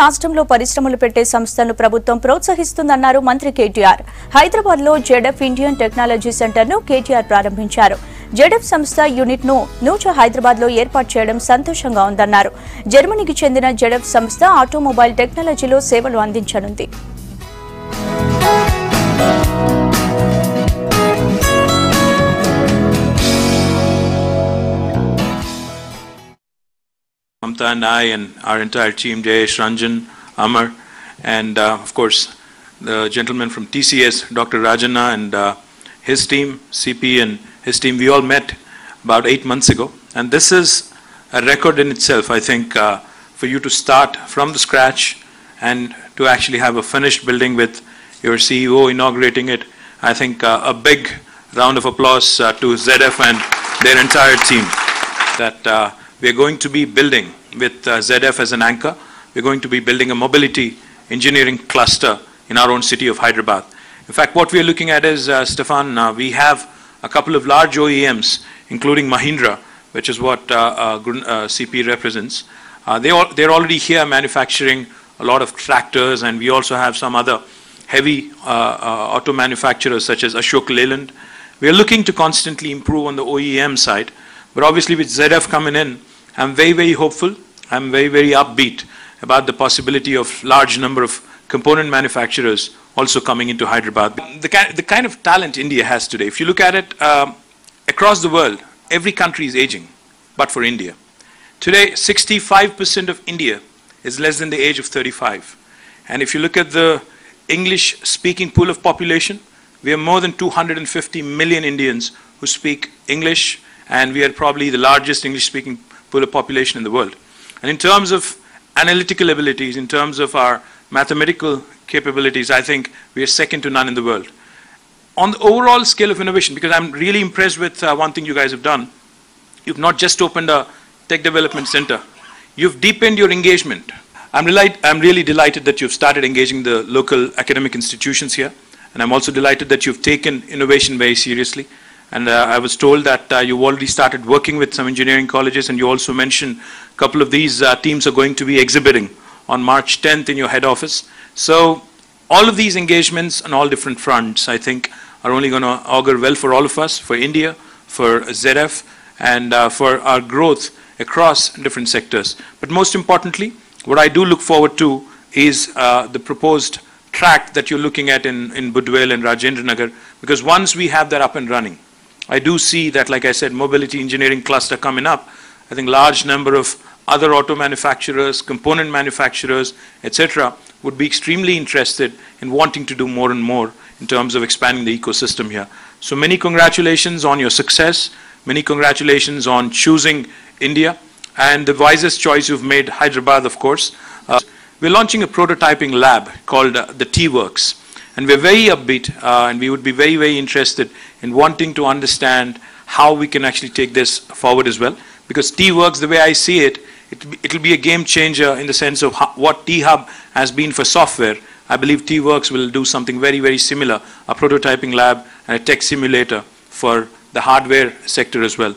రాష్ట్రంలో పరిశ్రమలు పెట్టే సంస్థలను ప్రభుత్వం ప్రోత్సహిస్తుందన్నారు మంత్రి కేటీఆర్. హైదరాబాద్ లో జెడెఫ్ ఇండియన్ టెక్నాలజీ సెంటర్ ను కేటీఆర్ ప్రారంభించారు. జెడెఫ్ సంస్థ యూనిట్ ను నూచ హైదరాబాద్ లో ఏర్పాటు చేయడం సంతోషంగా ఉందన్నారు. జర్మనీకి చెందిన జెడెఫ్ సంస్థ ఆటోమొబైల్ టెక్నాలజీలో సేవలు అందించనుంది. Mamta and I and our entire team, Jayesh, Ranjan, Amar, and of course the gentleman from TCS, Dr. Rajana, and his team, CP and his team, we all met about 8 months ago. And this is a record in itself, I think, for you to start from the scratch and to actually have a finished building with your CEO inaugurating it. I think a big round of applause to ZF and their entire team. That we are going to be building with ZF as an anchor. We're going to be building a mobility engineering cluster in our own city of Hyderabad. In fact, what we are looking at is, Stefan, we have a couple of large OEMs, including Mahindra, which is what CP represents. They're already here manufacturing a lot of tractors, and we also have some other heavy auto manufacturers such as Ashok Leyland. We are looking to constantly improve on the OEM side, but obviously with ZF coming in, I'm very, very hopeful. I'm very, very upbeat about the possibility of large number of component manufacturers also coming into Hyderabad. The kind of talent India has today, if you look at it, across the world, every country is aging, but for India. Today, 65% of India is less than the age of 35. And if you look at the English-speaking pool of population, we have more than 250 million Indians who speak English, and we are probably the largest English-speaking pool of population in the world. And in terms of analytical abilities, in terms of our mathematical capabilities, I think we are second to none in the world. On the overall scale of innovation, because I'm really impressed with one thing you guys have done, you've not just opened a tech development center, you've deepened your engagement. I'm really delighted that you've started engaging the local academic institutions here, and I'm also delighted that you've taken innovation very seriously. And I was told that you've already started working with some engineering colleges, and you also mentioned a couple of these teams are going to be exhibiting on March 10th in your head office. So all of these engagements on all different fronts, I think, are only going to augur well for all of us, for India, for ZF, and for our growth across different sectors. But most importantly, what I do look forward to is the proposed track that you're looking at in Budwell and Rajendra Nagar, because once we have that up and running, I do see that, like I said, mobility engineering cluster coming up. I think large number of other auto manufacturers, component manufacturers, etc., would be extremely interested in wanting to do more and more in terms of expanding the ecosystem here. So many congratulations on your success. Many congratulations on choosing India, and the wisest choice you've made, Hyderabad, of course. We're launching a prototyping lab called the T-Works. And we're very upbeat, and we would be very, very interested in wanting to understand how we can actually take this forward as well. Because T-Works, the way I see it, it'll be a game changer in the sense of what T-Hub has been for software. I believe T-Works will do something very, very similar, a prototyping lab and a tech simulator for the hardware sector as well.